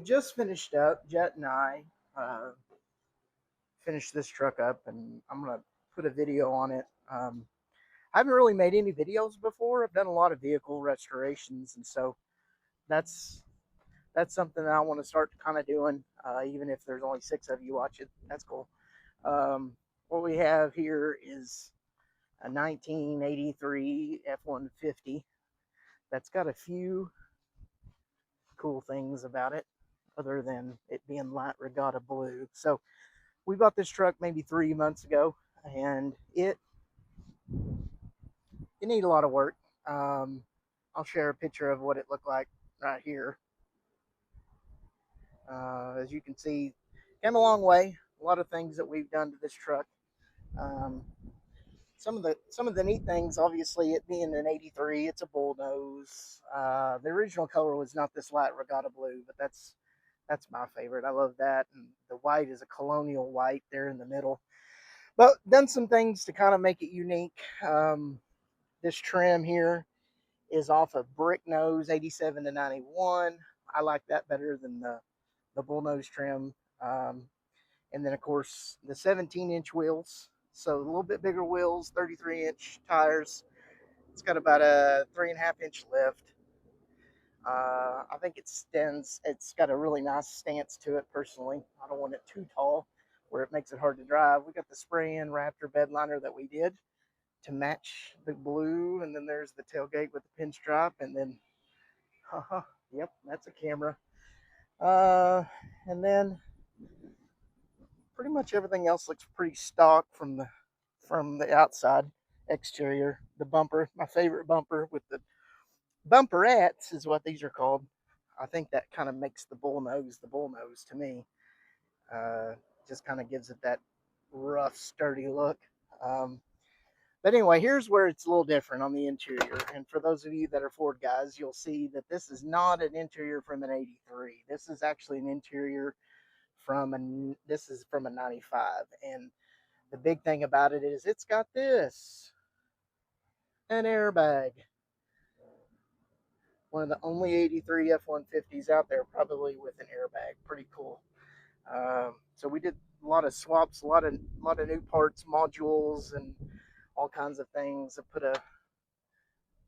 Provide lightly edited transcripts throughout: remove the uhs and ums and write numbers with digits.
Just finished up. Jet and I finished this truck up, and I'm gonna put a video on it. I haven't really made any videos before. I've done a lot of vehicle restorations, and so that's that's something that I want to start kind of doing. Even if there's only 6 of you watch it, that's cool. Um, what we have here is a 1983 F150 that's got a few cool things about it, other than it being light regatta blue. So we bought this truck maybe 3 months ago, and it needed a lot of work. Um, I'll share a picture of what it looked like right here. As you can see, came a long way. A lot of things that we've done to this truck. Um, some of the neat things, obviously, it being an '83, it's a bullnose. The original color was not this light regatta blue, but that's my favorite. I love that, and the white is a colonial white there in the middle. But done some things to kind of make it unique. This trim here is off of brick nose 87 to 91. I like that better than the bullnose trim. And then, of course, the 17-inch wheels. So a little bit bigger wheels, 33-inch tires. It's got about a 3.5-inch lift. I think it stands. It's got a really nice stance to it. Personally, I don't want it too tall where it makes it hard to drive. We got the spray-in Raptor bed liner that we did to match the blue, and then there's the tailgate with the pinstripe, and then, haha, yep, that's a camera. Uh, and then pretty much everything else looks pretty stock from the outside exterior. The bumper, my favorite bumper with the bumperettes is what these are called. I think that kind of makes the bullnose to me. Uh, just kind of gives it that rough, sturdy look. Um, But anyway, here's where it's a little different on the interior. And for those of you that are Ford guys, you'll see that this is not an interior from an '83. This is actually an interior this is from a '95. And the big thing about it is it's got this, an airbag. One of the only '83 F150s out there, probably with an airbag. Pretty cool. So we did a lot of swaps, a lot of new parts, modules, and all kinds of things. I put a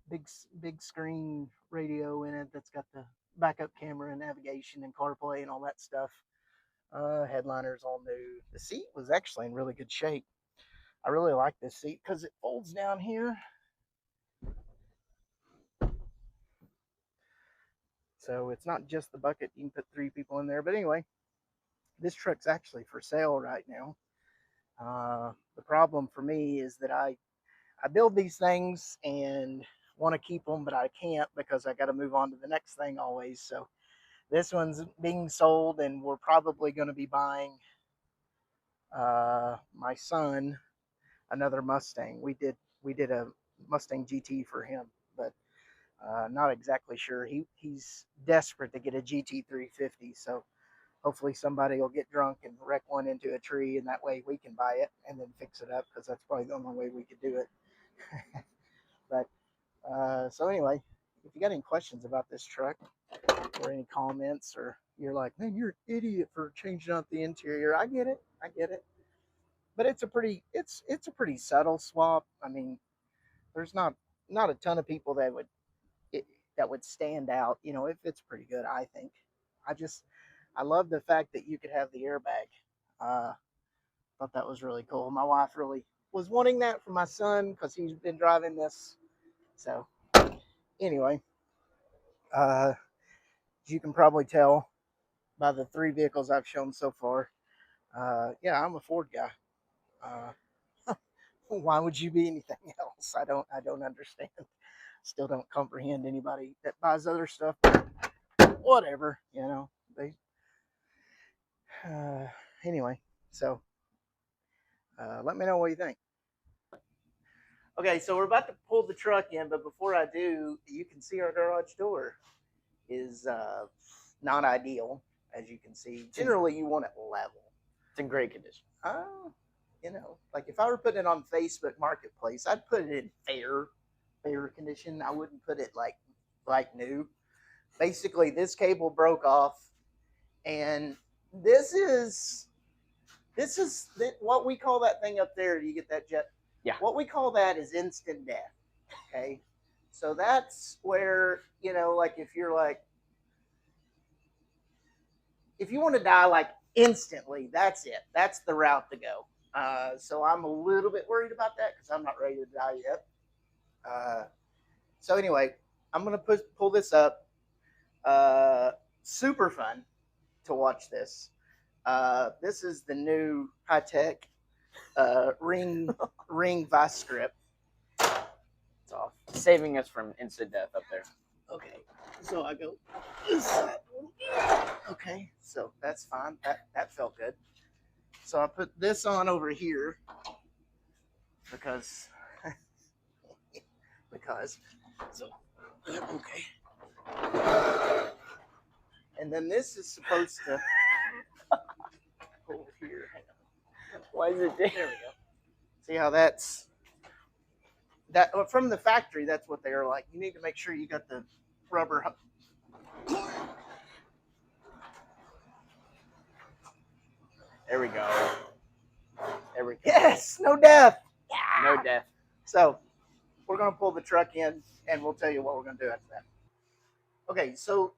big screen radio in it that's got the backup camera and navigation and CarPlay and all that stuff. Headliner's all new. The seat was actually in really good shape. I really like this seat because it folds down here. So it's not just the bucket. You can put 3 people in there. But anyway, this truck's actually for sale right now. The problem for me is that I build these things and want to keep them, but I can't because I got to move on to the next thing always. So this one's being sold, and we're probably going to be buying my son another Mustang. We did a Mustang GT for him, but not exactly sure. He's desperate to get a GT 350, so hopefully somebody will get drunk and wreck one into a tree, and that way we can buy it and then fix it up because that's probably the only way we could do it. But so anyway, if you got any questions about this truck or any comments, or you're like, man, you're an idiot for changing out the interior, I get it. I get it. But it's a pretty subtle swap. I mean, there's not a ton of people it, that would stand out. If it's pretty good, I think. I just I love the fact that you could have the airbag. Thought that was really cool. My wife really was wanting that for my son because he's been driving this. So anyway, as you can probably tell by the 3 vehicles I've shown so far, yeah, I'm a Ford guy. Uh, why would you be anything else? I don't understand. Still don't comprehend anybody that buys other stuff. Whatever, They uh, anyway. So let me know what you think. Okay, so we're about to pull the truck in, but before I do, you can see our garage door is not ideal, as you can see. Generally, you want it level. It's in great condition. Like if I were putting it on Facebook Marketplace, I'd put it in fair condition. I wouldn't put it like new. Basically, this cable broke off, And this is what we call that thing up there. Do you get that, Jet? Yeah. What we call that is instant death. Okay. So that's where, like if you're like, if you want to die like instantly, that's it. That's the route to go. So I'm a little bit worried about that because I'm not ready to die yet. So anyway, I'm gonna pull this up. Super fun to watch this. This is the new high tech ring vice grip. It's off, saving us from instant death up there. Okay, so I go. Okay, so that's fine. That felt good. So I put this on over here because so okay. And then this is supposed to pull here. Why is it there? There we go. See how that's that from the factory? That's what they are like. You need to make sure you got the rubber. There we go. There we go. Yes, no death. No death. So we're gonna pull the truck in, and we'll tell you what we're gonna do after that. Okay, so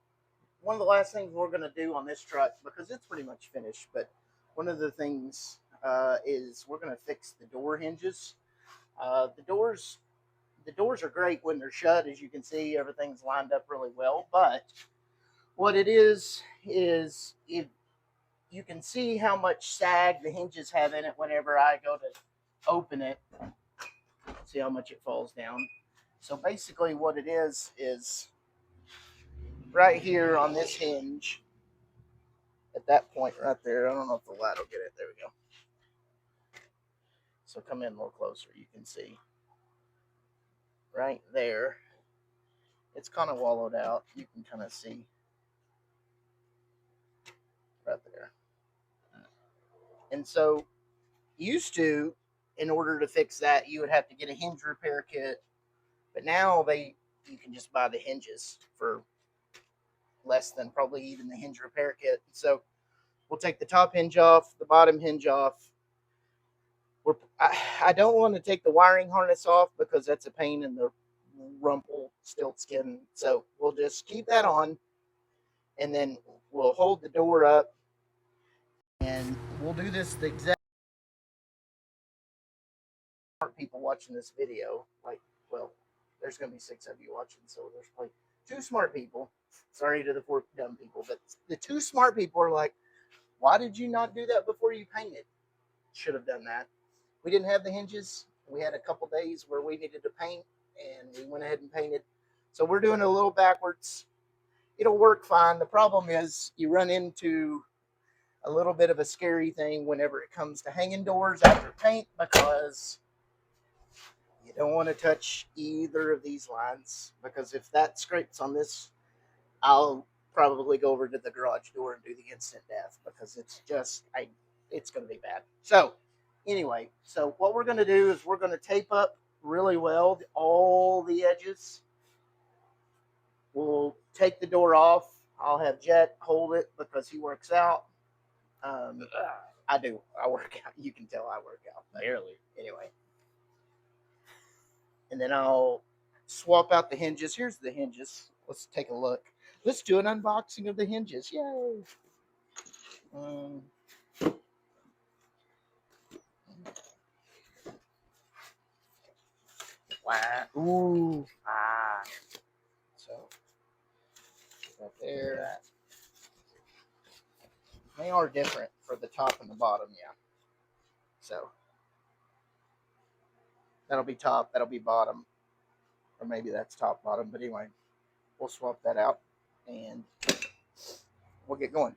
one of the last things we're gonna do on this truck, because it's pretty much finished, but one of the things is we're gonna fix the door hinges. The doors are great when they're shut. As you can see, everything's lined up really well. But what it is if you can see how much sag the hinges have in it whenever I go to open it. See how much it falls down. So basically what it is right here on this hinge, at that point right there, I don't know if the light will get it. There we go. So come in a little closer. You can see right there. It's kind of wallowed out. You can kind of see right there. And so used to, in order to fix that, you would have to get a hinge repair kit. But now you can just buy the hinges for less than probably even the hinge repair kit. So we'll take the top hinge off, the bottom hinge off. I don't want to take the wiring harness off because that's a pain in the rumple stilt skin. So we'll just keep that on, and then we'll hold the door up, and we'll do this the exact smart people watching this video. Like, well, there's going to be 6 of you watching, so there's probably 2 smart people. Sorry to the 4 dumb people, but the 2 smart people are like, why did you not do that before you painted? Should have done that. We didn't have the hinges. We had a couple days where we needed to paint, and we went ahead and painted. So we're doing it a little backwards. It'll work fine. The problem is you run into a little bit of a scary thing whenever it comes to hanging doors after paint, because you don't want to touch either of these lines, because if that scrapes on this, I'll probably go over to the garage door and do the instant death, because it's just, it's going to be bad. So anyway, so what we're going to do is we're going to tape up really well all the edges. We'll take the door off. I'll have Jet hold it because he works out. I do. I work out. You can tell I work out. Barely. Anyway. And then I'll swap out the hinges. Here's the hinges. Let's take a look. Let's do an unboxing of the hinges. Yay. Wow. Ooh. Ah. So, right there. They are different for the top and the bottom, yeah. So, that'll be top, that'll be bottom. Or maybe that's top, bottom. But anyway, we'll swap that out and we'll get going.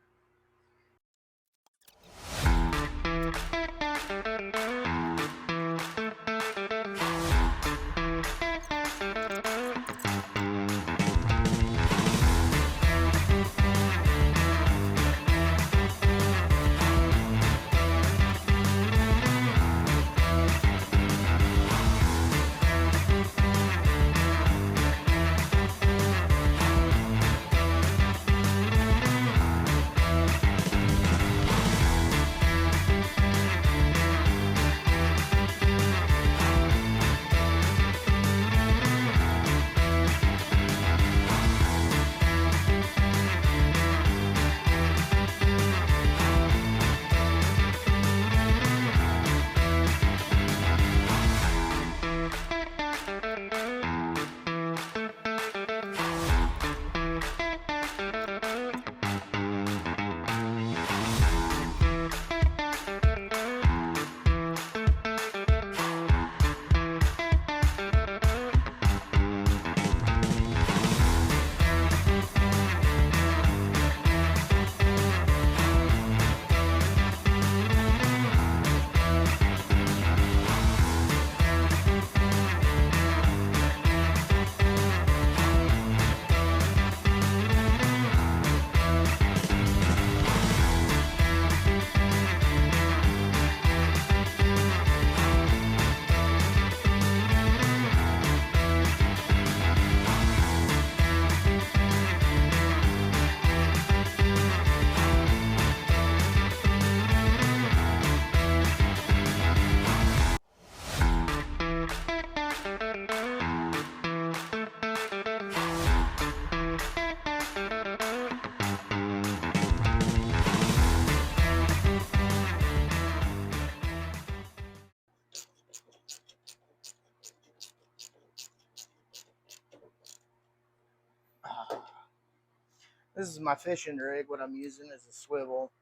This is my fishing rig. What I'm using is a swivel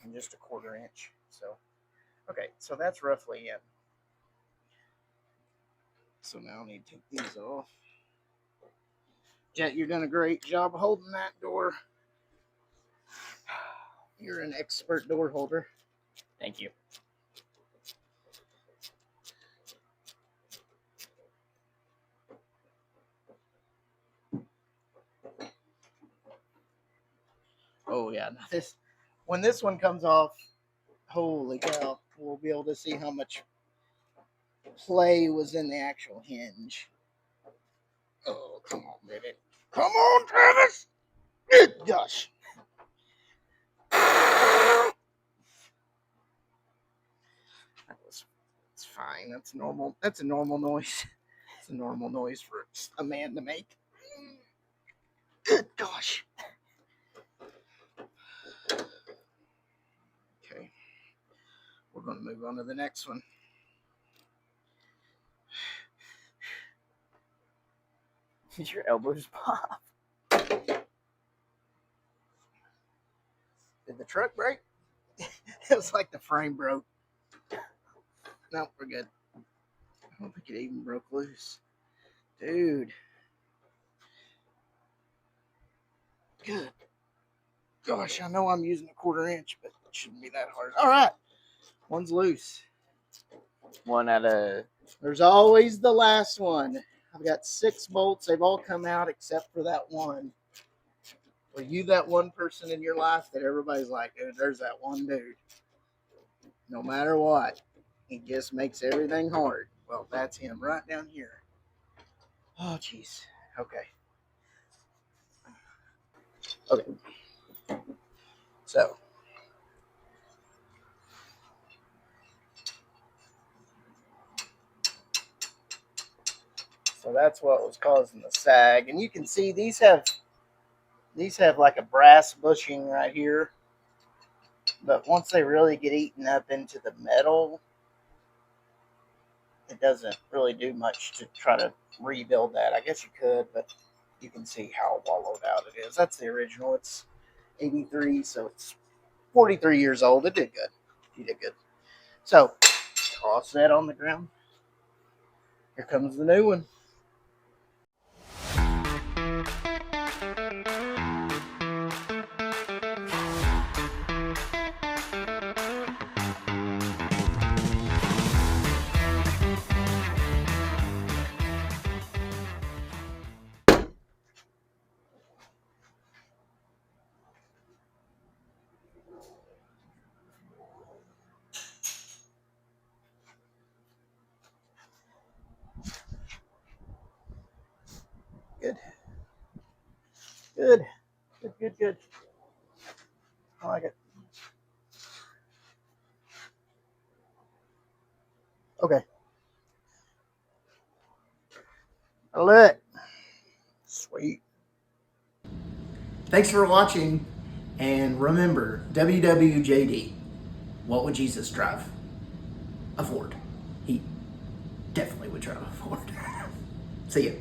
and just a 1/4 inch. So, okay, so that's roughly it. So now I need to take these off. Jet, you're doing a great job holding that door. You're an expert door holder. Thank you. Oh yeah, when this one comes off, holy cow, we'll be able to see how much play was in the actual hinge. Oh, come on, Ribbit. Come on, Travis! Good gosh. It's fine. That's normal. That's a normal noise. It's a normal noise for a man to make. Good gosh. Okay. We're going to move on to the next one. Did your elbows pop? Did the truck break? It was like the frame broke. No, we're good. I don't think it even broke loose. Dude. Good. Gosh, I know I'm using a 1/4 inch, but it shouldn't be that hard. All right. One's loose. One out of... There's always the last one. I've got 6 bolts. They've all come out except for that one. Were you that one person in your life that everybody's like, dude, there's that one dude. No matter what, he just makes everything hard. Well, that's him right down here. Oh, jeez. Okay. Okay. So that's what was causing the sag. And you can see these have like a brass bushing right here. But once they really get eaten up into the metal, it doesn't really do much to try to rebuild that. I guess you could, but you can see how wallowed out it is. That's the original. It's 83, so it's 43 years old. It did good. You did good. So, toss that on the ground. Here comes the new one. Good. Good. Good, good, good. I like it. Okay. I love it. Sweet. Thanks for watching. And remember, WWJD. What would Jesus drive? A Ford. He definitely would drive a Ford. See ya.